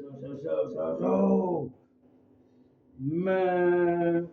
So, man.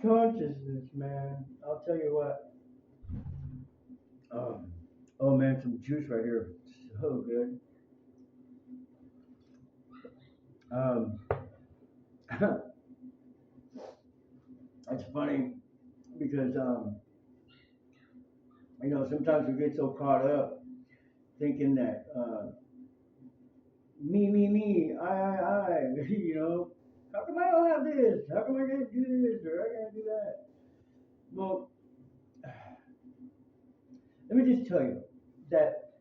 Consciousness, man. I'll tell you what. Um, oh man, some juice right here. So good. Um, it's funny because sometimes we get so caught up thinking that me, I, how come I don't have this? How come I can't do this or I can't do that? Well, let me just tell you that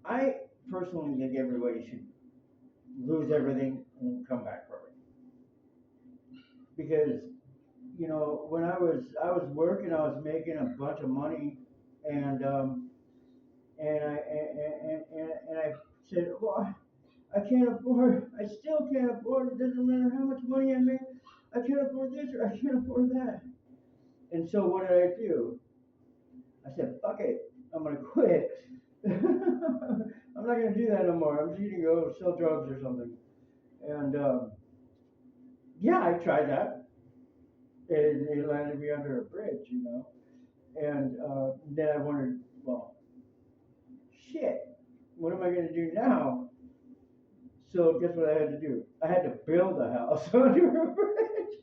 I personally think everybody should lose everything and come back from it because when I was working, I was making a bunch of money, and I said, well, I can't afford. I still can't afford. It doesn't matter how much money I make. I can't afford this or I can't afford that. And so what did I do? I said, fuck it. I'm gonna quit. I'm not gonna do that no more. I'm just gonna go sell drugs or something. And yeah, I tried that, and it landed me under a bridge. And then I wondered, well, shit, what am I gonna do now? So guess what I had to do? I had to build a house under a bridge.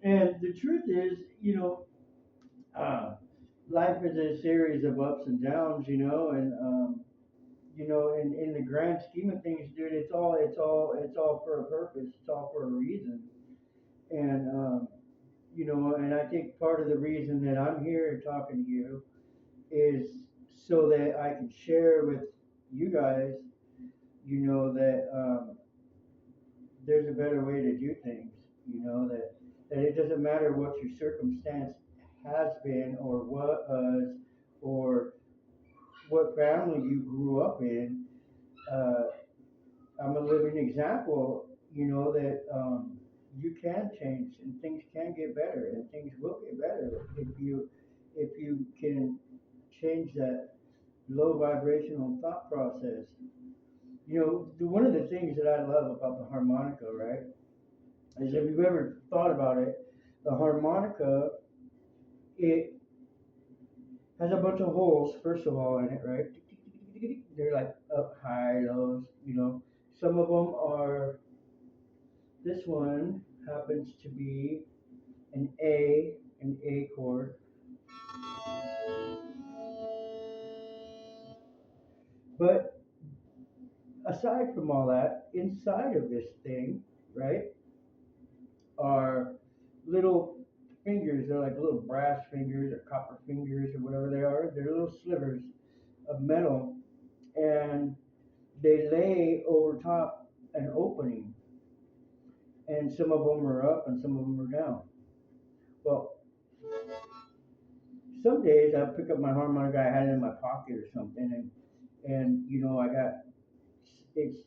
And the truth is, uh, life is a series of ups and downs, and in the grand scheme of things, dude, it's all for a purpose. It's all for a reason. And and I think part of the reason that I'm here talking to you is so that I can share with you guys, that there's a better way to do things. That it doesn't matter what your circumstance has been or was or what family you grew up in. Uh, I'm a living example, that you can change and things can get better and things will get better if you can change that low vibrational thought process. One of the things that I love about the harmonica, right, is if you've ever thought about it, the harmonica, it has a bunch of holes, first of all, in it, right? They're like up high, lows, Some of them are, this one happens to be an A chord. But aside from all that, inside of this thing, right, are little fingers. They're like little brass fingers or copper fingers or whatever they are. They're little slivers of metal, and they lay over top an opening. And some of them are up and some of them are down. Well, some days I pick up my harmonica, I had it in my pocket or something, and I got, it's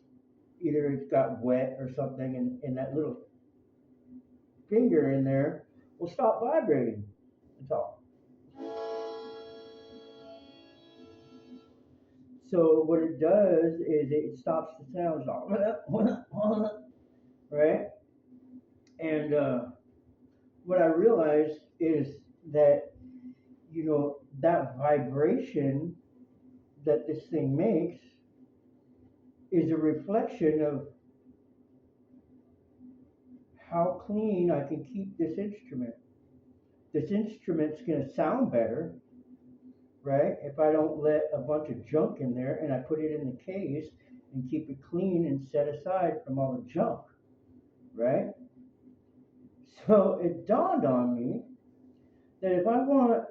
either it's got wet or something, and that little finger in there will stop vibrating. That's all. So what it does is it stops the sound. It's all right. And what I realized is that that vibration that this thing makes is a reflection of how clean I can keep this instrument. This instrument's going to sound better, right? If I don't let a bunch of junk in there and I put it in the case and keep it clean and set aside from all the junk, right? So it dawned on me that if I want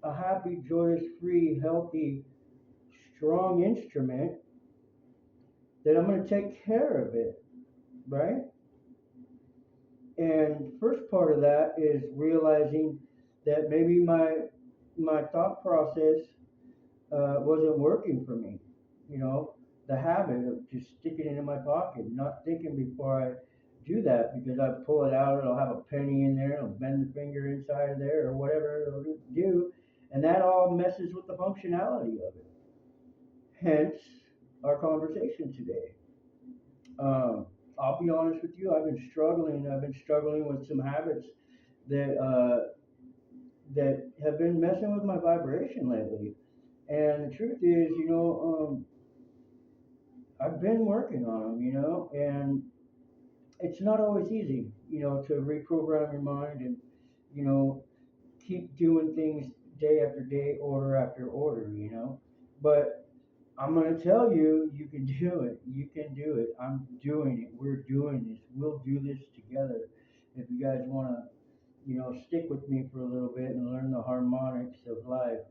a happy, joyous, free, healthy, strong instrument, then I'm going to take care of it, right? And the first part of that is realizing that maybe my thought process wasn't working for me. The habit of just sticking it in my pocket, not thinking before do that because I pull it out, it'll have a penny in there, it'll bend the finger inside of there or whatever it'll do, and that all messes with the functionality of it. Hence our conversation today. Um, I'll be honest with you, I've been struggling. I've been struggling with some habits that that have been messing with my vibration lately. And the truth is, I've been working on them, and it's not always easy, to reprogram your mind and, you know, keep doing things day after day, order after order, But I'm going to tell you, you can do it. You can do it. I'm doing it. We're doing this. We'll do this together. If you guys want to, stick with me for a little bit and learn the harmonics of life,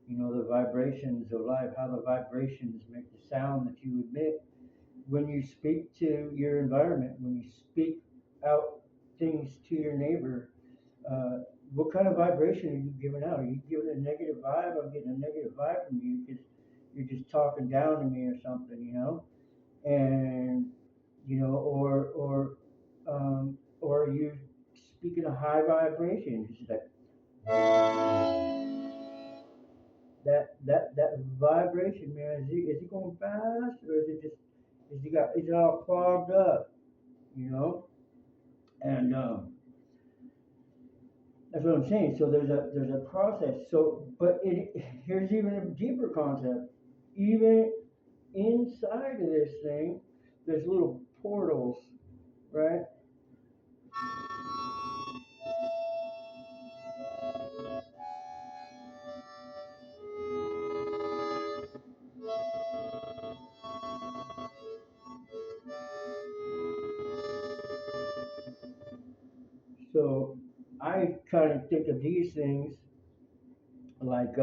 the vibrations of life, how the vibrations make the sound that you emit when you speak to your environment, when you speak out things to your neighbor. uh, what kind of vibration are you giving out? Are you giving a negative vibe? I'm getting a negative vibe from you because you're just talking down to me or something, and or are you speaking a high vibration? Just like that vibration, man. Is it going fast or is it just is it all clogged up? You know, and that's what I'm saying. So there's a process. So, but here's even a deeper concept. Even inside of this thing, there's little portals, right? So I kind of think of these things like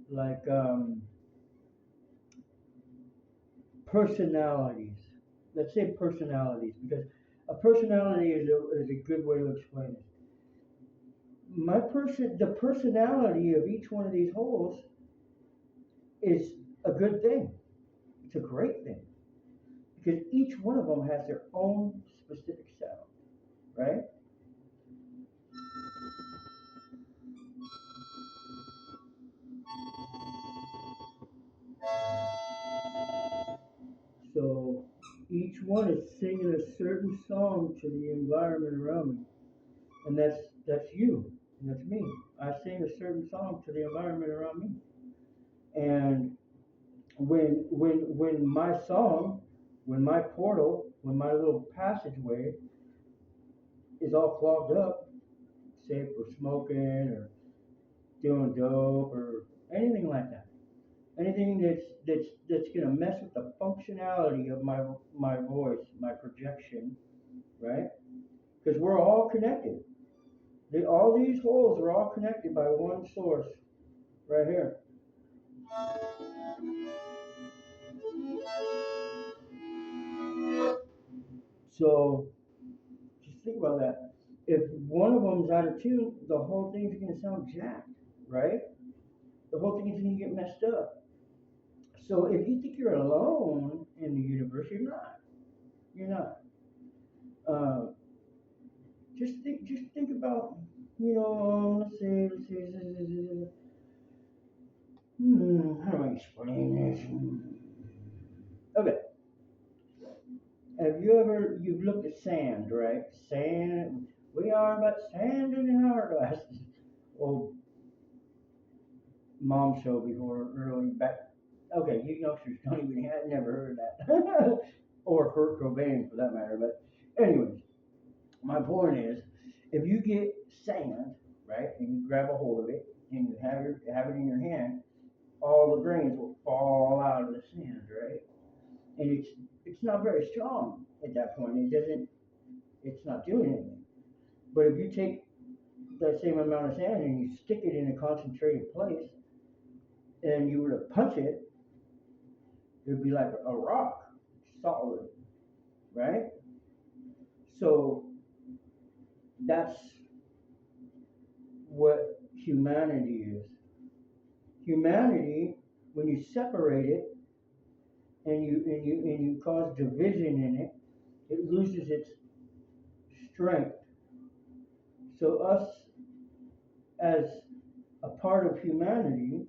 like personalities. Let's say personalities because a personality is a good way to explain it. The personality of each one of these holes is a good thing. It's a great thing because each one of them has their own specific sound, right? So each one is singing a certain song to the environment around me, and that's you, and that's me. I sing a certain song to the environment around me, and when my song, when my portal, when my little passageway is all clogged up, say for smoking or doing dope or anything like that, anything that's gonna mess with the functionality of my voice, my projection, right? Because we're all connected. All these holes are all connected by one source right here. So just think about that. If one of them's out of tune, the whole thing's gonna sound jacked, right? The whole thing is gonna get messed up. So if you think you're alone in the universe, you're not. You're not. Uh, just think about, let's say, how do I explain this? Okay, you've looked at sand, right? Sand, we are but sand in an hourglass. Old mom show before early back. Okay, you youngsters don't even have never heard that, or Kurt Cobain for that matter. But anyways, my point is, if you get sand, right, and you grab a hold of it and you have it in your hand, all the grains will fall out of the sand, right? And it's not very strong at that point. It's not doing anything. But if you take that same amount of sand and you stick it in a concentrated place and you were to punch it, it would be like a rock, solid, right? So that's what humanity is. Humanity, when you separate it and you cause division in it, it loses its strength. So us as a part of humanity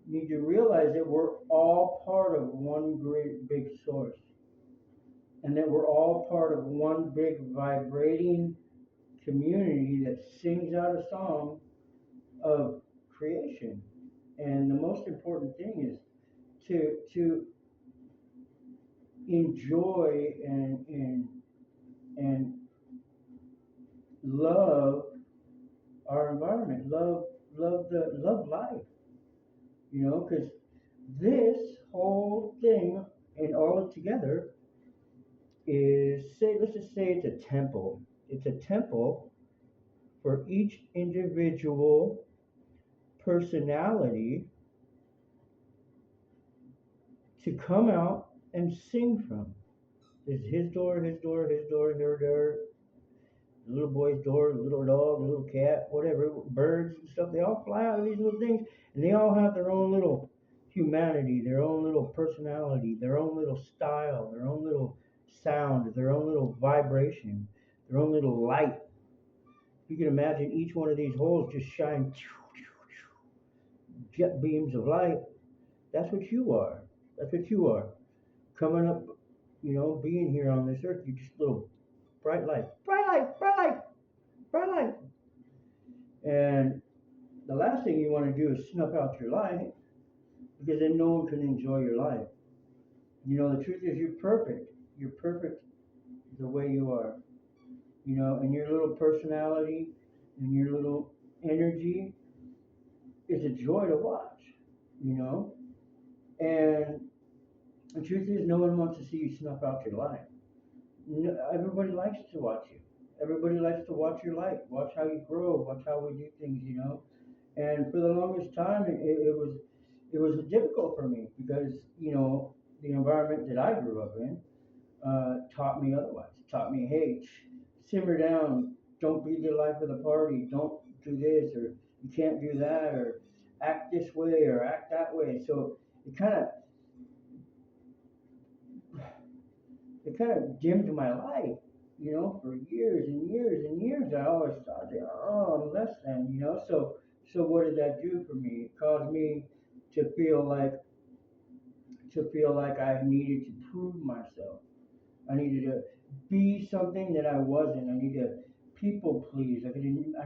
need to realize that we're all part of one great big source, and that we're all part of one big vibrating community that sings out a song of creation. And the most important thing is to enjoy and love our environment, love life, because this whole thing and all together is, say, let's just say it's a temple. It's a temple for each individual personality to come out and sing from. There's his door, his door, his door, her door, the little boy's door, the little dog, the little cat, whatever, birds and stuff. They all fly out of these little things, and they all have their own little humanity, their own little personality, their own little style, their own little sound, their own little vibration, their own little light. You can imagine each one of these holes just shine jet beams of light. That's what you are. That's what you are. Coming up, being here on this earth, you're just little bright light, bright light, bright light, bright light. And the last thing you want to do is snuff out your light, because then no one can enjoy your life. The truth is you're perfect. You're perfect the way you are. And your little personality and your little energy is a joy to watch, you know. And the truth is, no one wants to see you snuff out your light. No, everybody likes to watch you. Everybody likes to watch your light, watch how you grow, watch how we do things. And for the longest time, it was difficult for me because the environment that I grew up in taught me otherwise. Taught me, hey, simmer down, don't be the life of the party, don't do this, or you can't do that, or act this way or act that way. So it kind of it kind of dimmed my life, for years and years and years. I always thought, oh, I'm less than. So what did that do for me? It caused me to feel like I needed to prove myself. I needed to be something that I wasn't. I need to people please. I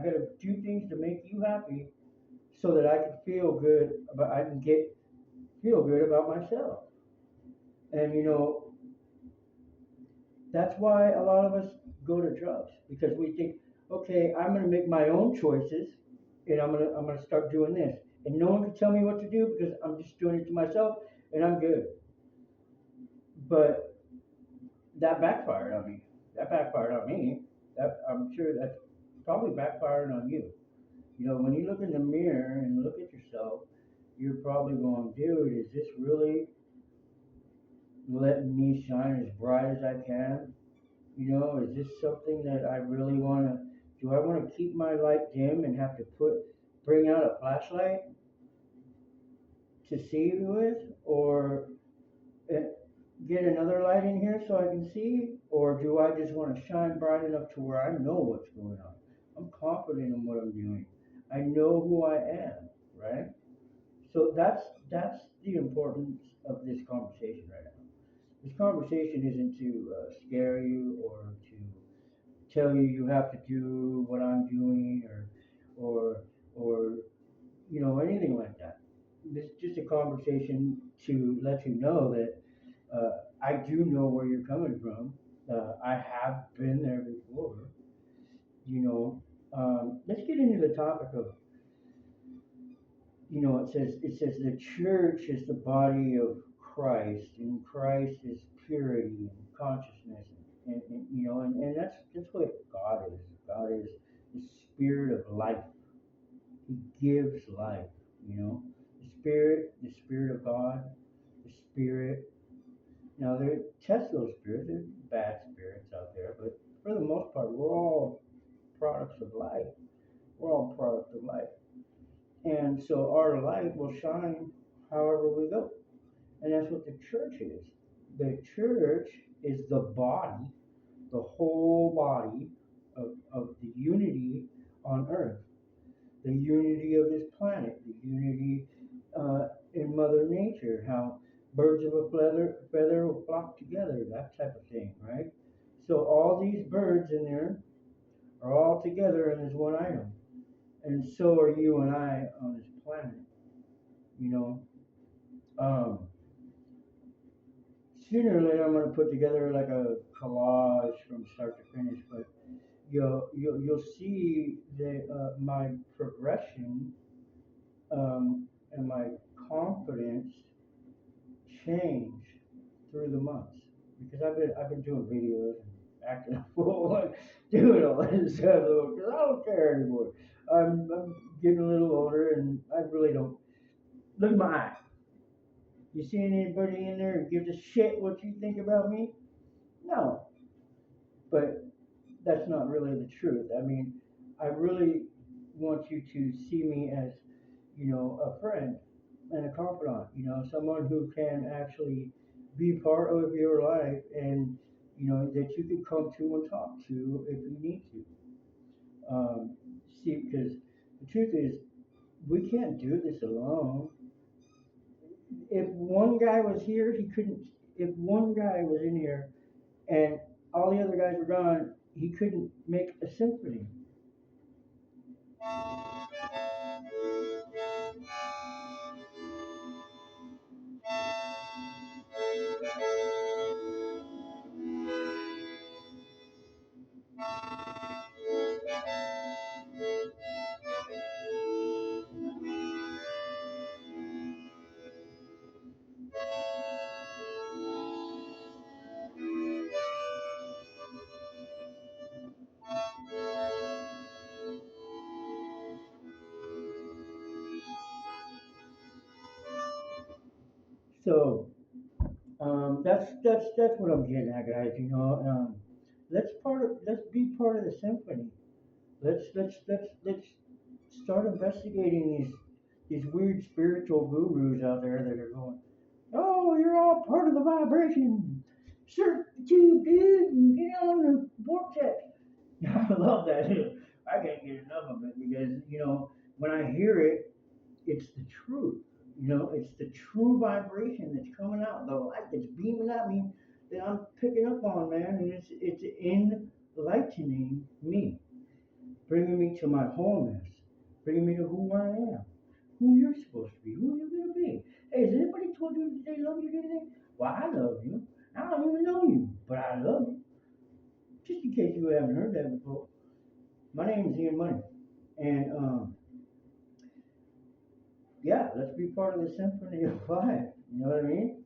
gotta do things to make you happy so that I can feel good about myself. And that's why a lot of us go to drugs, because we think, okay, I'm gonna make my own choices, and I'm gonna start doing this, and no one can tell me what to do because I'm just doing it to myself, and I'm good. But that backfired on me. That backfired on me. That I'm sure that's probably backfired on you. When you look in the mirror and look at yourself, you're probably going, dude, is this really letting me shine as bright as I can? Is this something that I really want to? Do I want to keep my light dim and have to bring out a flashlight to see with, or uh, get another light in here so I can see, or do I just want to shine bright enough to where I know what's going on? I'm confident in what I'm doing. I know who I am, right? So that's the importance of this conversation right now. This conversation isn't to scare you or to tell you you have to do what I'm doing, or anything like that. This is just a conversation to let you know that I do know where you're coming from. I have been there before. Let's get into the topic of, it says the church is the body of Christ, and Christ is purity and consciousness, and that's what God is. God is the spirit of life. He gives life. The spirit of God, the spirit. Now, there test those spirits. There's bad spirits out there, but for the most part, we're all products of life. We're all products of life. And so our light will shine however we go. And that's what the church is. The church is the body, the whole body of the unity on Earth, the unity of this planet, the unity in Mother Nature, how birds of a feather will flock together, that type of thing, right? So all these birds in there are all together in this one item, and so are you and I on this planet. You know, um, sooner or later I'm gonna put together like a collage from start to finish, but you'll see that my progression and my confidence change through the months because I've been doing videos and acting a fool, like doing all this stuff because I don't care anymore. I'm getting a little older and I really don't look at my eye. You seeing anybody in there who gives a shit what you think about me? No, but that's not really the truth. I mean, I really want you to see me as, a friend and a confidant, someone who can actually be part of your life and, that you can come to and talk to if you need to. See, because the truth is, we can't do this alone. If one guy was here, he couldn't, if one guy was in here and all the other guys were gone, he couldn't make a symphony. So that's what I'm getting at, guys. Let's be part of the symphony. Let's start investigating these weird spiritual gurus out there that are going, oh, you're all part of the vibration. Surf the tube, dude, and get on the vortex. I love that. I can't get enough of it because when I hear it, it's the truth. It's the true vibration that's coming out, the light that's beaming at me that I'm picking up on, man, and it's enlightening me, bringing me to my wholeness, bringing me to who I am, who you're supposed to be, who you're gonna be. Hey, has anybody told you that they love you today? Well, I love you. I don't even know you, but I love you. Just in case you haven't heard that before, my name is Ian Money, and yeah, let's be part of the symphony of life. You know what I mean?